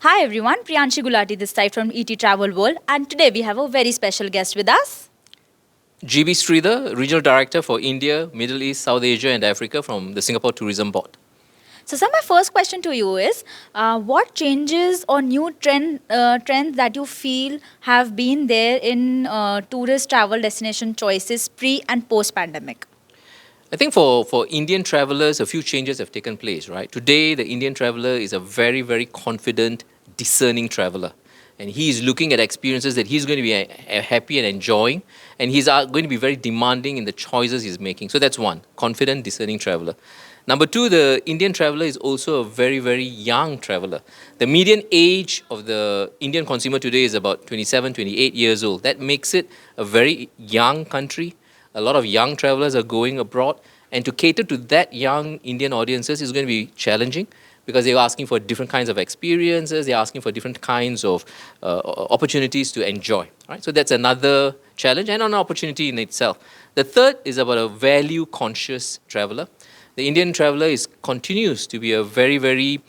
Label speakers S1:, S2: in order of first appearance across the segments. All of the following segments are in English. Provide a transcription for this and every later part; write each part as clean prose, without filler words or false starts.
S1: Hi everyone, Priyanshi Gulati this side from ET Travel World, and today we have a very special guest with us.
S2: GB Srithar, Regional Director for India, Middle East, South Asia and Africa from the Singapore Tourism Board.
S1: So, sir, my first question to you is, what changes or new trends that you feel have been there in tourist travel destination choices pre and post pandemic?
S2: I think for Indian travelers, a few changes have taken place, right? Today, the Indian traveler is a very, very confident, discerning traveler. And he is looking at experiences that he's going to be happy and enjoying. And he's going to be very demanding in the choices he's making. So that's one, confident, discerning traveler. Number two, the Indian traveler is also a very, very young traveler. The median age of the Indian consumer today is about 27, 28 years old. That makes it a very young country. A lot of young travelers are going abroad, and to cater to that young Indian audiences is going to be challenging because they're asking for different kinds of experiences, they're asking for different kinds of opportunities to enjoy. Right? So that's another challenge and an opportunity in itself. The third is about a value-conscious traveler. The Indian traveler continues to be a very, very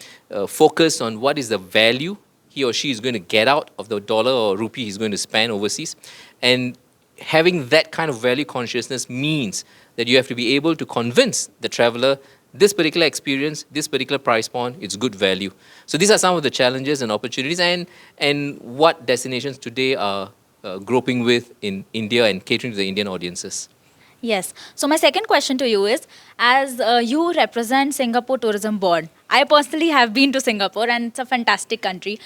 S2: focused on what is the value he or she is going to get out of the dollar or rupee he's going to spend overseas. And having that kind of value consciousness means that you have to be able to convince the traveler this particular experience, this particular price point, it's good value. So these are some of the challenges and opportunities and what destinations today are groping with in India and catering to the Indian audiences.
S1: Yes. So, my second question to you is, as you represent Singapore Tourism Board, I personally have been to Singapore and it's a fantastic country.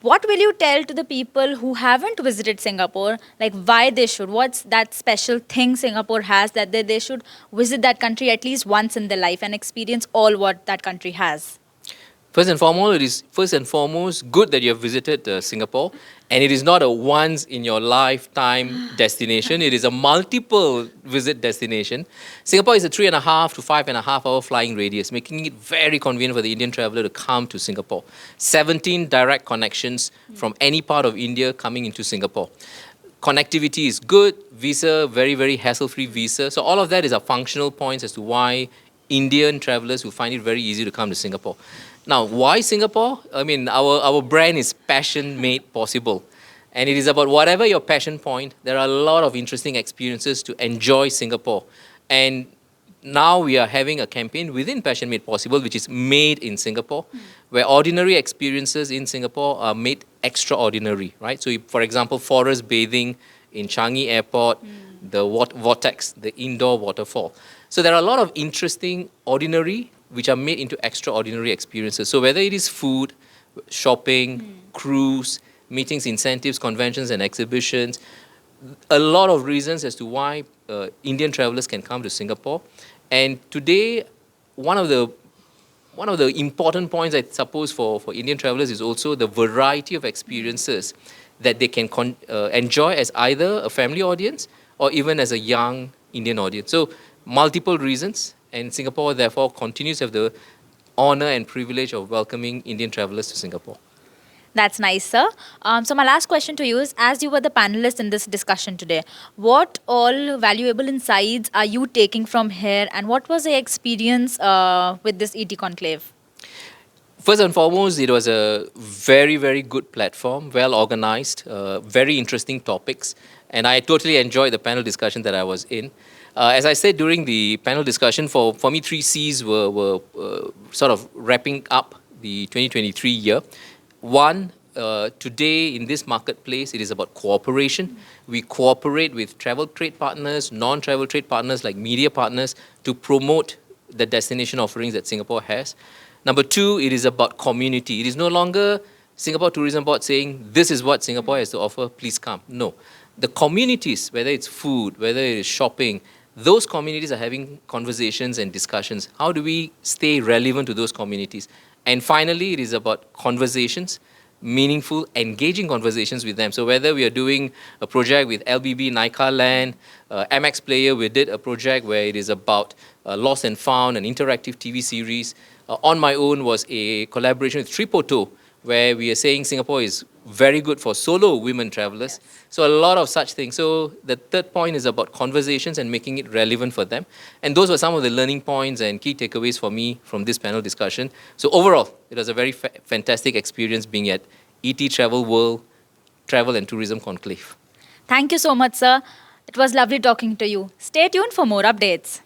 S1: What will you tell to the people who haven't visited Singapore, like why they should? What's that special thing Singapore has that they should visit that country at least once in their life and experience all what that country has?
S2: First and foremost, it is good that you have visited Singapore, and it is not a once in your lifetime destination. It is a multiple visit destination. Singapore is a 3.5 to 5.5 hour flying radius, making it very convenient for the Indian traveler to come to Singapore. 17 direct connections from any part of India coming into Singapore. Connectivity is good, visa, very, very hassle-free visa. So all of that is a functional points as to why Indian travelers will find it very easy to come to Singapore. Now, why Singapore? I mean, our brand is passion made possible. And it is about whatever your passion point, there are a lot of interesting experiences to enjoy Singapore. And now we are having a campaign within Passion Made Possible, which is made in Singapore, where ordinary experiences in Singapore are made extraordinary, right? So, for example, forest bathing in Changi Airport, the vortex, the indoor waterfall. So there are a lot of interesting ordinary which are made into extraordinary experiences. So whether it is food, shopping, cruise, meetings, incentives, conventions and exhibitions, a lot of reasons as to why Indian travelers can come to Singapore. And today, one of the important points, I suppose, for Indian travelers is also the variety of experiences that they can enjoy as either a family audience or even as a young Indian audience. So multiple reasons, and Singapore therefore continues to have the honor and privilege of welcoming Indian travelers to Singapore.
S1: That's nice, sir. So my last question to you is, as you were the panelist in this discussion today, what all valuable insights are you taking from here, and what was the experience with this ET Conclave?
S2: First and foremost, it was a very, very good platform, well organized, very interesting topics, and I totally enjoyed the panel discussion that I was in. As I said during the panel discussion, for me, 3Cs were sort of wrapping up the 2023 year. One, today in this marketplace, it is about cooperation. We cooperate with travel trade partners, non-travel trade partners like media partners to promote the destination offerings that Singapore has. Number two, it is about community. It is no longer Singapore Tourism Board saying, this is what Singapore has to offer, please come. No. The communities, whether it's food, whether it is shopping, those communities are having conversations and discussions. How do we stay relevant to those communities? And finally, it is about conversations, meaningful, engaging conversations with them. So whether we are doing a project with LBB, Nika Land, MX Player, we did a project where it is about Lost and Found, an interactive TV series. On My Own was a collaboration with Tripoto, where we are saying Singapore is very good for solo women travelers. So a lot of such things. So the third point is about conversations and making it relevant for them. And those were some of the learning points and key takeaways for me from this panel discussion. So overall, it was a very fantastic experience being at ET Travel World Travel and Tourism Conclave.
S1: Thank you so much, sir. It was lovely talking to you. Stay tuned for more updates.